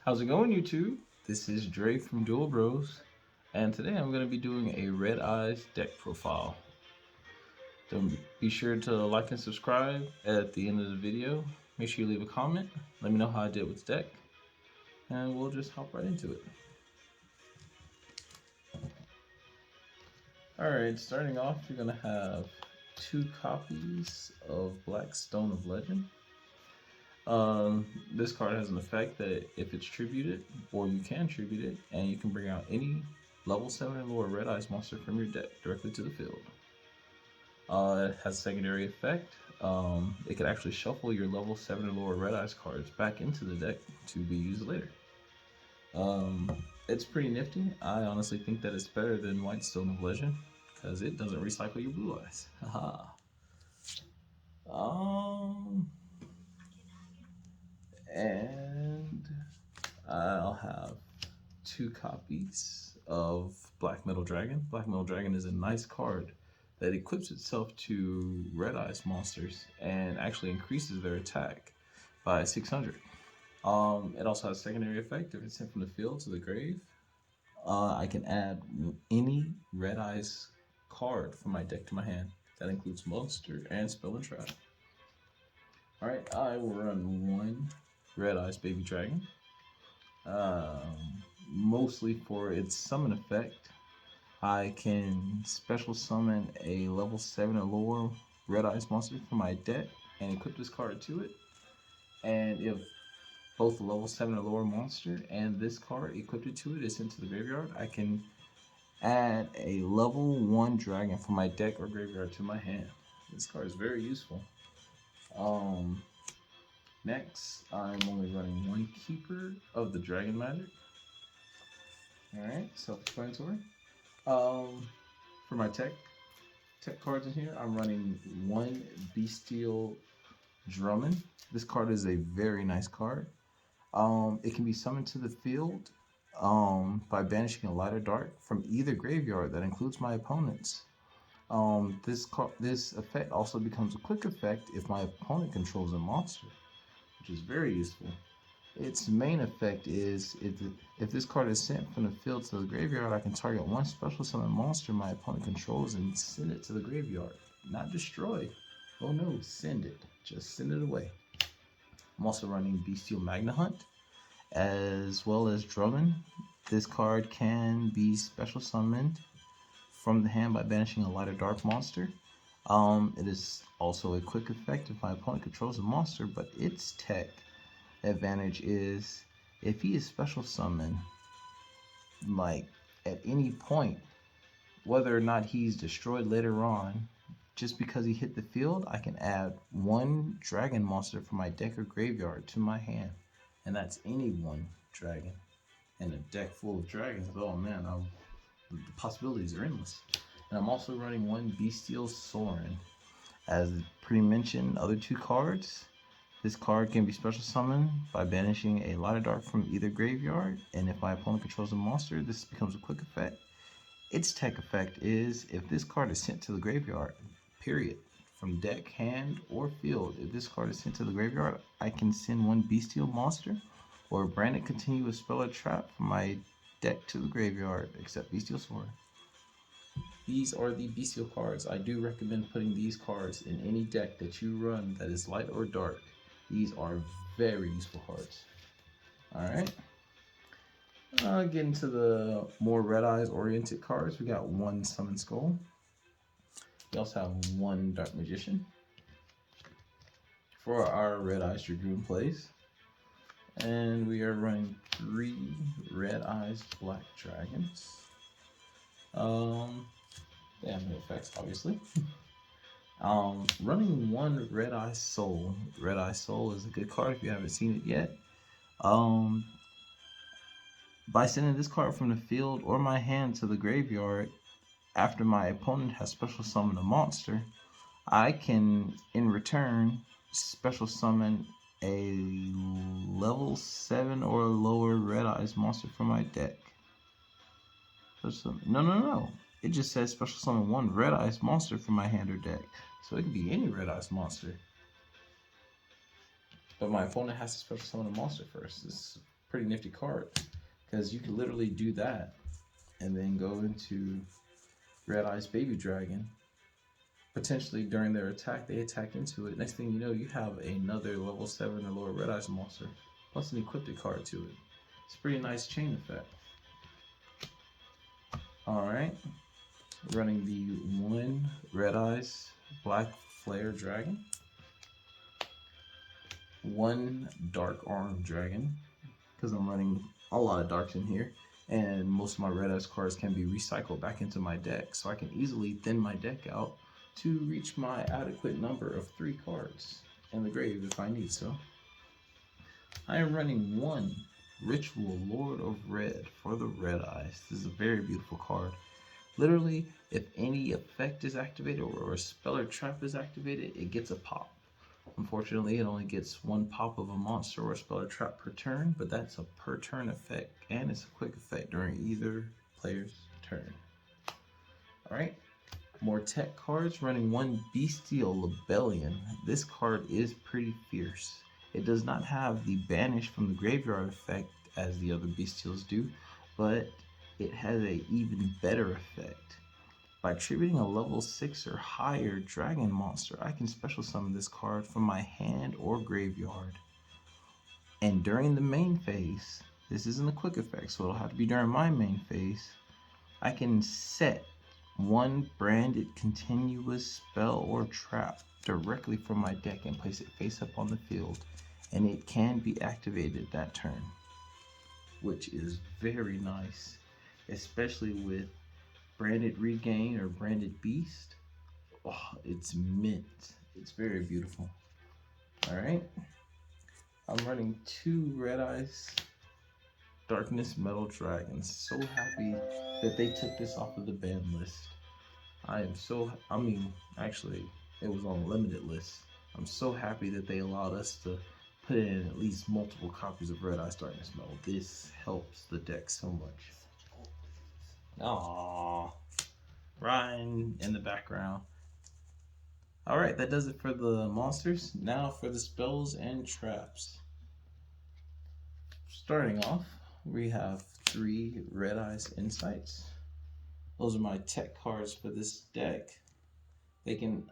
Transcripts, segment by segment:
How's it going, YouTube? This is Dre from Dual Bros, and today I'm going to be doing a Red Eyes deck profile. Don't be sure to like and subscribe at the end of the video. Make sure you leave a comment. Let me know how I did with the deck, and we'll just hop right into it. Alright, starting off, you're going to have 2 copies of Black Stone of Legend. This card has an effect that if it's tributed, or you can tribute it, and you can bring out any level 7 or lower Red Eyes monster from your deck directly to the field. It has a secondary effect. It could actually shuffle your level 7 or lower Red Eyes cards back into the deck to be used later. It's pretty nifty. I honestly think that it's better than White Stone of Legend because it doesn't recycle your blue eyes. Haha. And I'll have 2 copies of Black Metal Dragon. Black Metal Dragon is a nice card that equips itself to Red Eyes monsters and actually increases their attack by 600. It also has a secondary effect. If it's sent from the field to the grave, I can add any Red Eyes card from my deck to my hand. That includes monster and spell and trap. Alright, I will run 1 Red Eyes Baby Dragon. Mostly for its summon effect. I can special summon a level 7 or lower Red Eyes monster from my deck and equip this card to it. And if both the level 7 or lower monster and this card equipped to it is sent to the graveyard, I can add a level 1 dragon from my deck or graveyard to my hand. This card is very useful. Next, I'm only running 1 Keeper of the Dragon Magic. Alright, self-explanatory. For my tech cards in here, I'm running 1 Bestial Drummond. This card is a very nice card. It can be summoned to the field by banishing a light or dark from either graveyard that includes my opponent's. This effect also becomes a quick effect if my opponent controls a monster, which is very useful. Its main effect is if this card is sent from the field to the graveyard, I can target 1 special summon monster my opponent controls and send it to the graveyard. Not destroy. Oh no, send it. Just send it away. I'm also running Bestial Magna Hunt as well as Drummond. This card can be special summoned from the hand by banishing a light or dark monster. It is also a quick effect if my opponent controls a monster, but its tech advantage is if he is special summoned, like at any point, whether or not he's destroyed later on, just because he hit the field, I can add 1 dragon monster from my deck or graveyard to my hand, and that's any 1 dragon. And a deck full of dragons, oh man, the possibilities are endless. And I'm also running 1 Bestial Sorin. As pre-mentioned, other 2 cards. This card can be special summoned by banishing a light or dark from either graveyard, and if my opponent controls a monster, this becomes a quick effect. Its tech effect is if this card is sent to the graveyard, period, from deck, hand, or field, if this card is sent to the graveyard, I can send 1 Bestial monster or a branded continuous spell or trap from my deck to the graveyard, except Bestial Sorin. These are the Bestial cards. I do recommend putting these cards in any deck that you run that is light or dark. These are very useful cards. Alright. Getting to the more Red Eyes oriented cards, we got 1 Summon Skull. We also have 1 Dark Magician for our Red Eyes Dragoon plays. And we are running 3 Red Eyes Black Dragons. They have no effects, obviously. Running 1 Red Eye Soul. Red Eye Soul is a good card if you haven't seen it yet. By sending this card from the field or my hand to the graveyard after my opponent has special summoned a monster, I can, in return, special summon a level 7 or lower Red Eyes monster from my deck. No. It just says special summon 1 Red Eyes monster from my hand or deck. So it can be any Red Eyes monster. But my opponent has to special summon a monster first. This is pretty nifty card because you can literally do that and then go into Red Eyes Baby Dragon. Potentially during their attack, they attack into it. Next thing you know, you have another level 7 or lower Red Eyes monster, plus an equipped card to it. It's a pretty nice chain effect. Alright, running the 1 Red Eyes Black Flare Dragon, 1 Dark Arm Dragon, because I'm running a lot of darks in here, and most of my Red Eyes cards can be recycled back into my deck, so I can easily thin my deck out to reach my adequate number of 3 cards in the grave if I need so. I am running 1 Ritual Lord of Red for the Red Eyes. This is a very beautiful card. Literally, if any effect is activated or a spell or trap is activated, it gets a pop. Unfortunately, it only gets 1 pop of a monster or a spell or trap per turn, but that's a per turn effect, and it's a quick effect during either player's turn. Alright, more tech cards, running 1 Bestial Lebellion. This card is pretty fierce. It does not have the banish from the graveyard effect as the other bestials do, but it has an even better effect. By tributing a level 6 or higher dragon monster, I can special summon this card from my hand or graveyard. And during the main phase, this isn't a quick effect, so it'll have to be during my main phase, I can set 1 branded continuous spell or trap directly from my deck and place it face up on the field, and it can be activated that turn, which is very nice, especially with branded Regain or branded Beast. Oh, it's mint. It's very beautiful. Alright, I'm running 2 Red Eyes Darkness Metal Dragons. So happy that they took this off of the ban list. Actually, it was on limited list. I'm so happy that they allowed us to put in at least multiple copies of Red Eyes Darkness Metal. This helps the deck so much. Aww, Ryan in the background. Alright, that does it for the monsters. Now for the spells and traps. Starting off, we have 3 Red Eyes Insights. Those are my tech cards for this deck. They can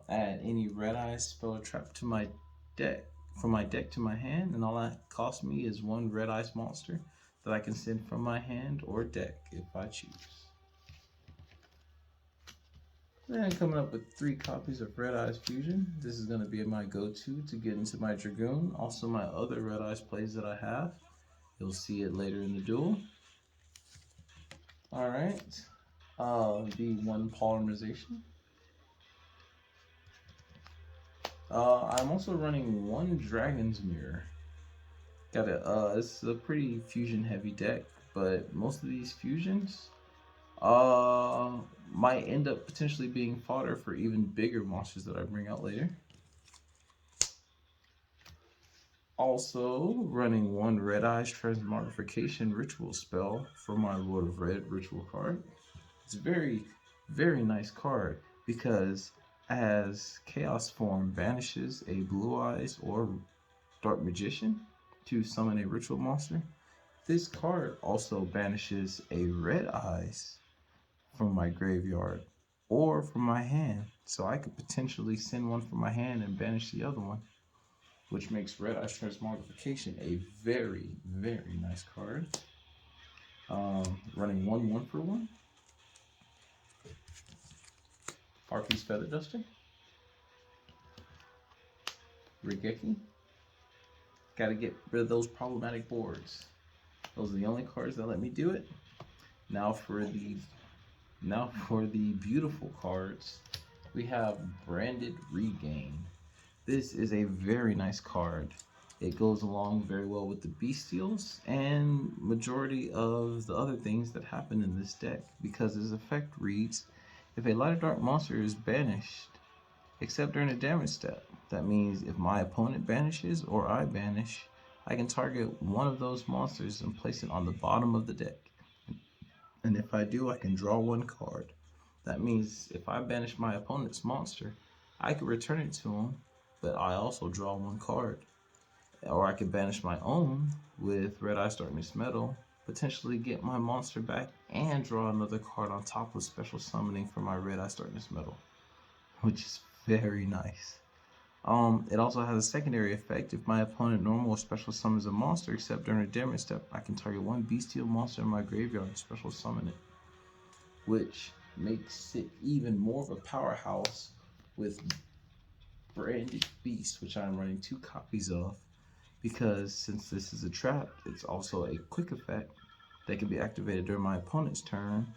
add any Red Eyes spell or trap to my deck, from my deck to my hand, and all that costs me is 1 Red Eyes monster that I can send from my hand or deck if I choose. Then coming up with 3 copies of Red Eyes Fusion. This is going to be my go-to to get into my Dragoon. Also my other Red Eyes plays that I have. You'll see it later in the duel. Alright, the 1 Polymerization. I'm also running 1 Dragon's Mirror. It's a pretty fusion heavy deck, but most of these fusions might end up potentially being fodder for even bigger monsters that I bring out later. Also running 1 Red Eyes Transmogrification Ritual spell for my Lord of Red ritual card. It's a very, very nice card because as Chaos Form banishes a Blue Eyes or Dark Magician to summon a ritual monster, this card also banishes a Red Eyes from my graveyard or from my hand, so I could potentially send 1 from my hand and banish the other one, which makes Red Eyes Transmogrification a very, very nice card. Running 1 1-for-1. Harpy's Feather Duster. Raigeki. Gotta get rid of those problematic boards. Those are the only cards that let me do it. Now for the beautiful cards, we have Branded Regain. This is a very nice card. It goes along very well with the Bestials and majority of the other things that happen in this deck, because its effect reads, if a light or dark monster is banished, except during a damage step, that means if my opponent banishes or I banish, I can target 1 of those monsters and place it on the bottom of the deck. And if I do, I can draw 1 card. That means if I banish my opponent's monster, I can return it to him, but I also draw 1 card. Or I can banish my own with Red Eyes Darkness Metal, potentially get my monster back, and draw another card on top of special summoning for my Red Eyes Darkness Metal, which is very nice. It also has a secondary effect. If my opponent normal or special summons a monster, except during a damage step, I can target one bestial monster in my graveyard and special summon it, which makes it even more of a powerhouse with Branded Beast, which I'm running 2 copies of, because since this is a trap, it's also a quick effect that can be activated during my opponent's turn.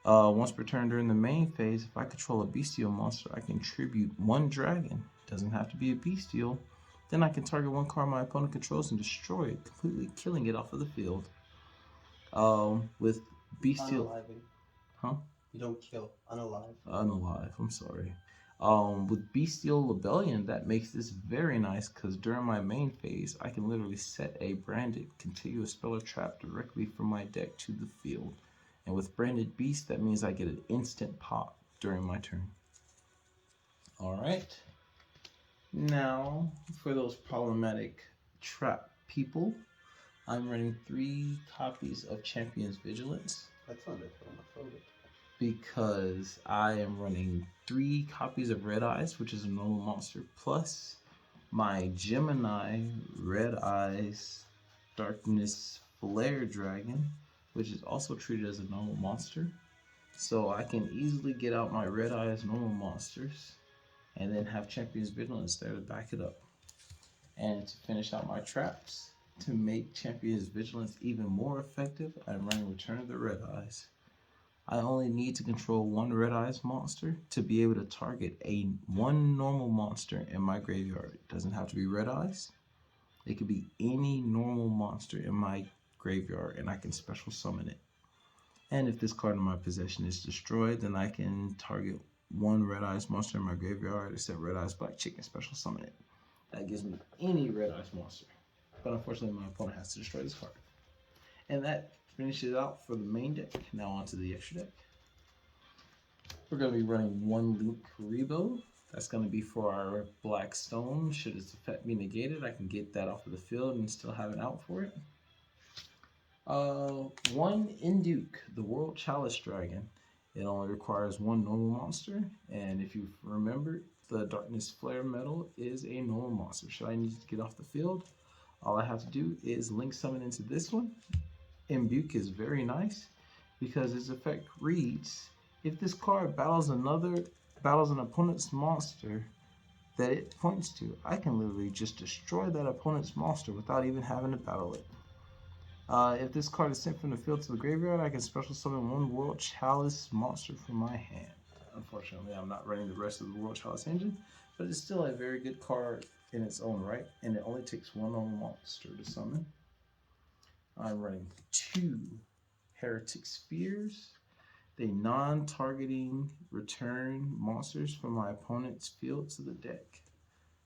Once per turn during the main phase, if I control a bestial monster, I can tribute 1 dragon. Doesn't have to be a bestial. Then I can target 1 card my opponent controls and destroy it, completely killing it off of the field. With bestial, Unaliving. huh? You don't kill. Unalive. Unalive. I'm sorry. With Bestial Rebellion, that makes this very nice because during my main phase, I can literally set a branded contiguous spell or trap directly from my deck to the field. And with Branded Beast, that means I get an instant pop during my turn. Alright. Now, for those problematic trap people, I'm running 3 copies of Champion's Vigilance. That's not it. Because I am running 3 copies of Red Eyes, which is a normal monster, plus my Gemini Red Eyes Darkness Flare Dragon, which is also treated as a normal monster. So I can easily get out my Red Eyes normal monsters and then have Champion's Vigilance there to back it up. And to finish out my traps, to make Champion's Vigilance even more effective, I'm running Return of the Red Eyes. I only need to control 1 Red Eyes monster to be able to target one normal monster in my graveyard. It doesn't have to be Red Eyes. It could be any normal monster in my graveyard, and I can special summon it. And if this card in my possession is destroyed, then I can target 1 Red Eyes monster in my graveyard, except Red Eyes Black Chicken, special summon it. That gives me any Red Eyes monster. But unfortunately, my opponent has to destroy this card. And that finishes out for the main deck. Now on to the extra deck. We're going to be running 1 Link Rebo. That's going to be for our Black Stone. Should its effect be negated, I can get that off of the field and still have an out for it. 1 Induke, the World Chalice Dragon. It only requires 1 normal monster. And if you remember, the Darkness Flare Metal is a normal monster. Should I need to get off the field, all I have to do is link summon into this one. Imbuke is very nice because its effect reads, if this card battles an opponent's monster that it points to, I can literally just destroy that opponent's monster without even having to battle it. If this card is sent from the field to the graveyard, I can special summon 1 World Chalice monster from my hand. Unfortunately, I'm not running the rest of the World Chalice engine, but it's still a very good card in its own right, and it only takes 1 normal monster to summon. I'm running 2 Heretic Spheres. They non-targeting return monsters from my opponent's field to the deck.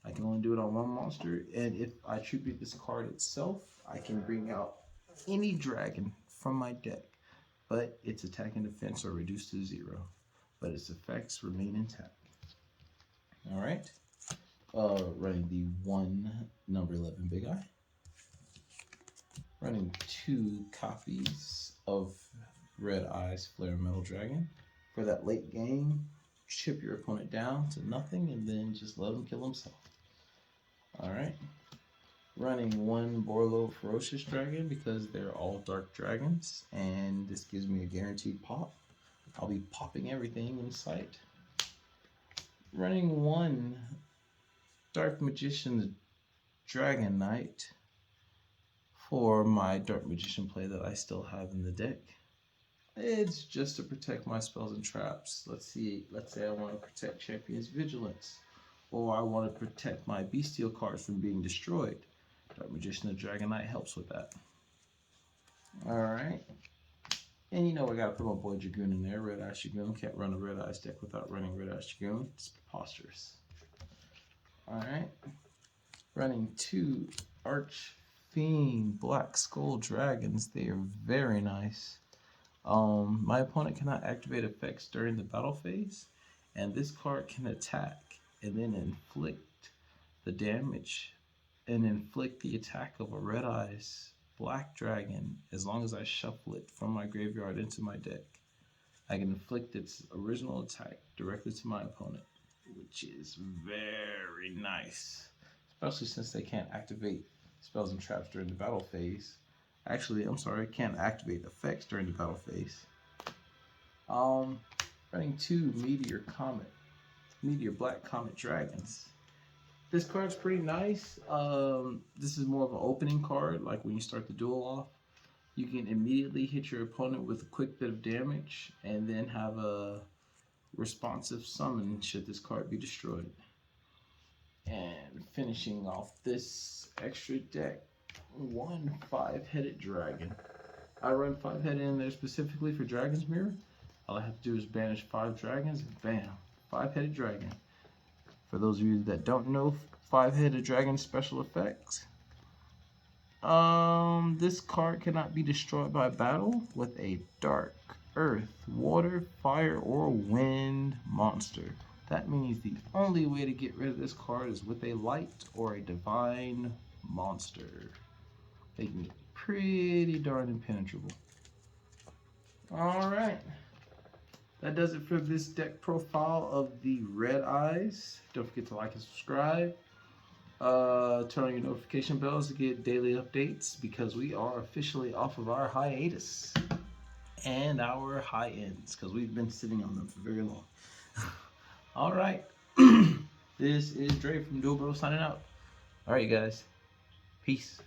I can only do it on 1 monster, and if I tribute this card itself, I can bring out any dragon from my deck, but its attack and defense are reduced to 0, but its effects remain intact. Alright, running the 1 number 11 Big Eye. Running 2 copies of Red Eyes Flare Metal Dragon. For that late game, chip your opponent down to nothing and then just let him kill himself. Alright. Running 1 Borlo Ferocious Dragon because they're all dark dragons, and this gives me a guaranteed pop. I'll be popping everything in sight. Running 1 Dark Magician Dragon Knight for my Dark Magician play that I still have in the deck. It's just to protect my spells and traps. Let's say I want to protect Champion's Vigilance, or I want to protect my Bestial cards from being destroyed. Dark Magician of Dragon Knight helps with that. Alright. And you know I gotta put my boy Dragoon in there. Red Eyes Dragoon. Can't run a Red Eyes deck without running Red Eyes Dragoon. It's preposterous. Alright. Running 2 Archfiend Black Skull Dragons. They are very nice. My opponent cannot activate effects during the battle phase, and this card can attack and then inflict the damage and inflict the attack of a Red Eyes Black Dragon as long as I shuffle it from my graveyard into my deck. I can inflict its original attack directly to my opponent, which is very nice, especially since they can't activate spells and traps during the battle phase. Actually, I'm sorry, can't activate effects during the battle phase. Running 2 Meteor Black Comet Dragons. This card's pretty nice. This is more of an opening card, like when you start the duel off. You can immediately hit your opponent with a quick bit of damage and then have a responsive summon should this card be destroyed. And finishing off this extra deck, 1 5-headed dragon. I run 5-headed in there specifically for Dragon's Mirror. All I have to do is banish 5 dragons and bam, 5-headed dragon. For those of you that don't know 5-headed dragon special effects, this card cannot be destroyed by battle with a dark, earth, water, fire, or wind monster. That means the only way to get rid of this card is with a light or a divine monster, making it pretty darn impenetrable. Alright, that does it for this deck profile of the Red Eyes. Don't forget to like and subscribe. Turn on your notification bells to get daily updates because we are officially off of our hiatus and our high ends because we've been sitting on them for very long. Alright, this is Dre from Duel Bro signing out. Alright, guys. Peace.